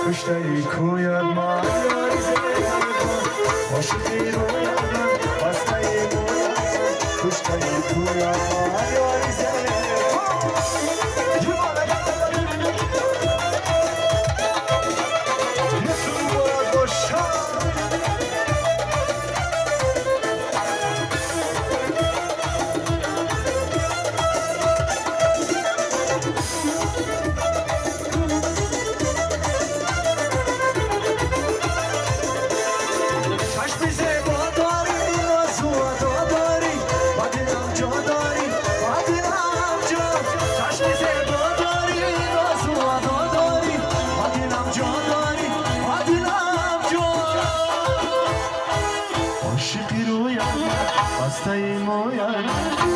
Kuştayı koyarma Aşıkı royarma Hastayı koyarma Kuştayı koyarma Yarize Yesu bana koşar Hastayı moyar,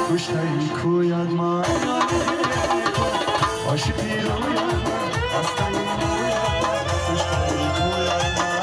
kuştayı koyarma Aşıkı royarma, hastayı moyar, kuştayı koyarma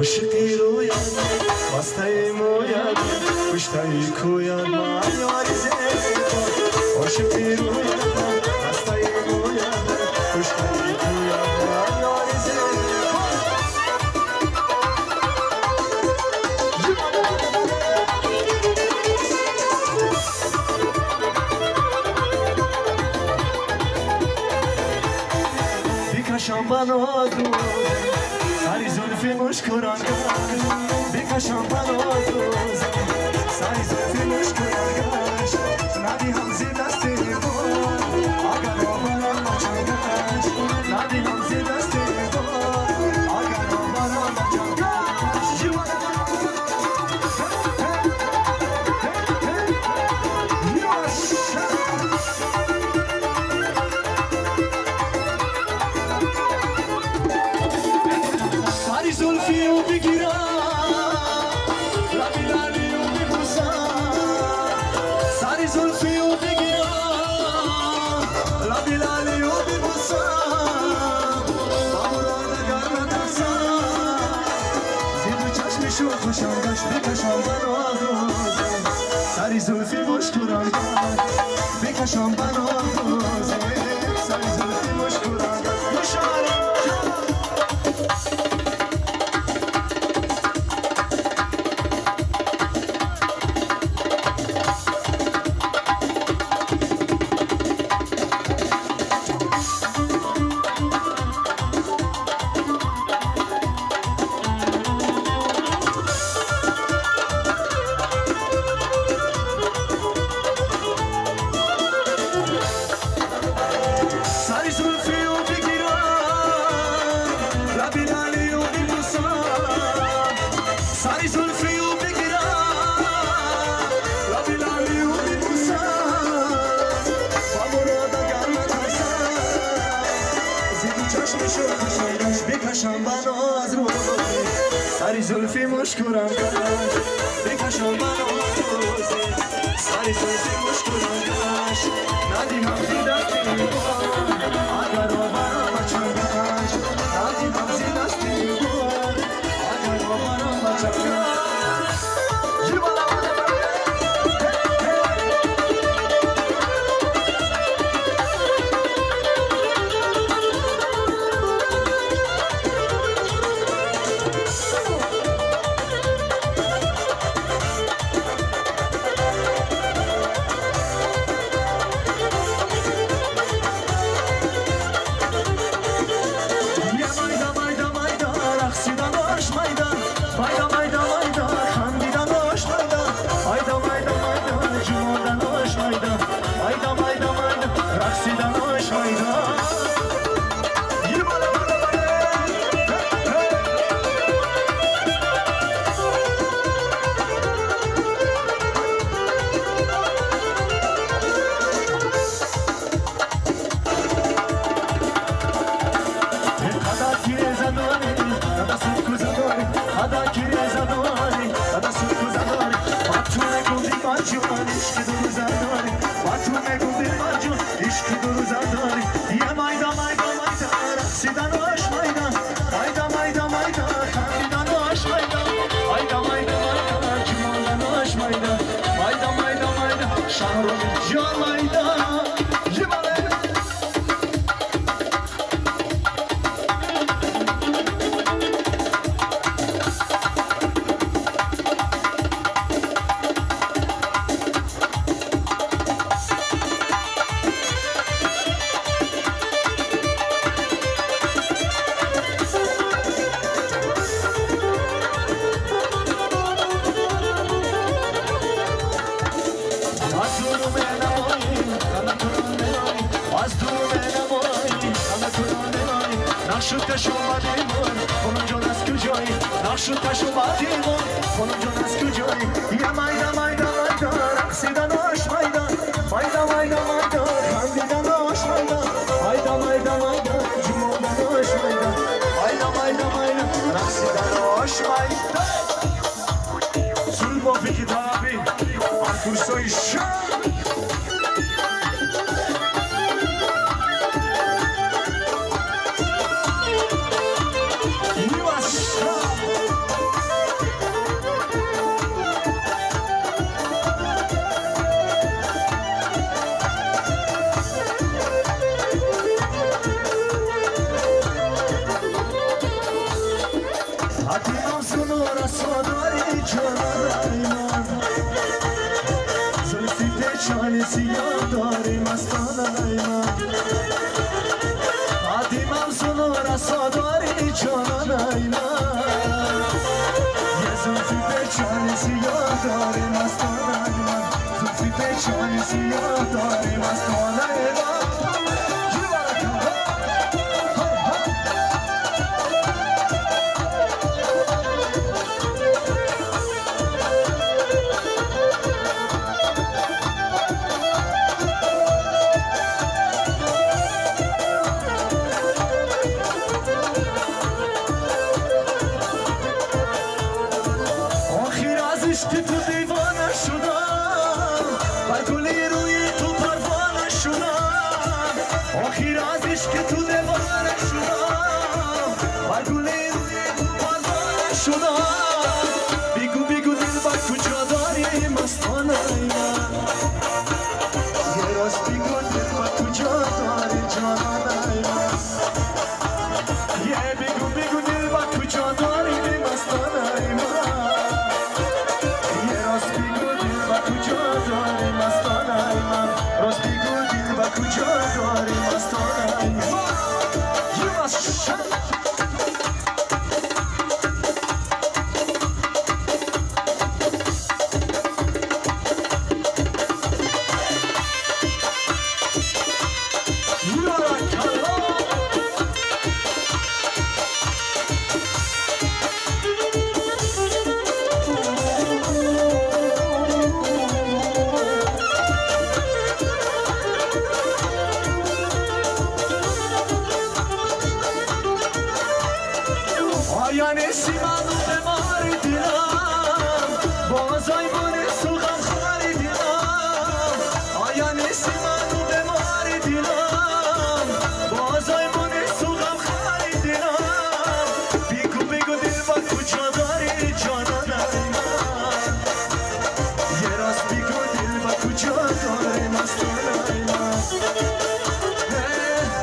Aşıkı royarma, hastayı moyarma Kuştayı koyarma Yarize Aşıkı royarma, hastayı moyarma Kuştayı koyarma Yarize Bir kaşan bana oldu Sari zülfü muşkuranga Bir kaşan bana oldu Sari zülfü muşkuranga Nadi hamzi dasti bu Agar o bana maçangaş Nadi hamzi dasti bu Agar o bana maçangaş Sari zülfü o bigira Rabilali o bibusa Sari zülfü o bigira Rabilali o bibusa Bamurada garmadasa Zidu çaşmış o kuşangaş Bir kaşandan oldu Sari zülfü boş kurangaş Bir kaşandan oldu Sari zülfü boş kurangaş Kuşarım Sari zülfü muşkurangaş Bir kaşan bana oldu Sari zülfü muşkurangaş Nadi hamzi dasti bu Agar o bana maçangaş Nadi hamzi dasti bu Agar o bana maçangaş نقشو تشو بدیمون خانم جان از کجایی نقشو تشو بدیمون خانم جان از کجایی یه مایدا رقصیدن آش مایدا خندیدن آش مایدا جمعوندن آش مایدا رقصیدن آش مایدا Zulmo peki tabi Arkurso işe Hatim olsun orası odari canarayman Zulfite çanesi yadari mastanayman Hatim olsun orası odari canarayman Ye zulfite çanesi yadari mastanayman Zulfite çanesi yadari mastanayman که تو دیوانه شدم بر گلی روی تو پروانه شدم آخر ازش که تو دیوانه شدم بر گلی روی تو پروانه شدم بگو دل بر کجا داری مستانه من یه راست بگو دل بر کجا داری جانانه من یه بگو دل بر کجا داری مستانه من کجا داری مستانه You must shut یعنی سیمانو به ماری دیدم بازای بونه سوغم خاری دیدم یعنی سیمانو به ماری دیدم بازای بونه سوغم خاری دیدم بگو دل با کجا داری جانانه من یه راست بگو دل با کجا داری مستانه من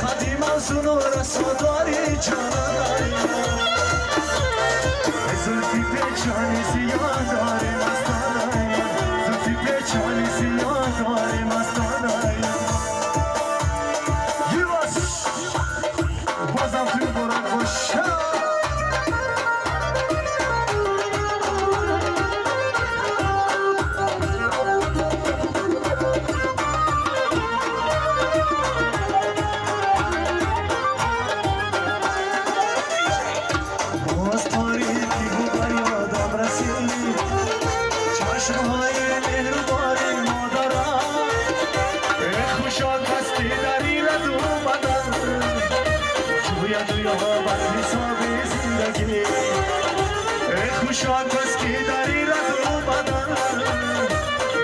قدیم از اونو رسا داری جانانه من زلفی پیچانی یاداری مستانه زلفی پیچانی یاداری مستانه یواش بازم توی برای خوشه چشمهای مهربان مادرم خوشحال هستی در ایراد اومدن جویا بر حساب زندگی خوشحال هستی در ایراد اومدن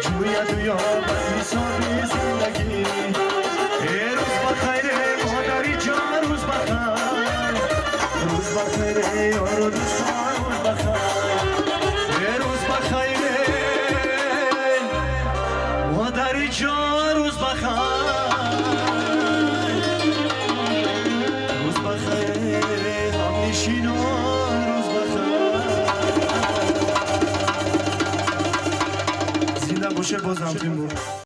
جویا بر حساب زندگی روز بخیر مادری جان روز بخیر یارو دوستان روز بخیر روز بخیر مادری جان روز بخیر هم نشینان روز بخیر زنده باشه بازم تیم بود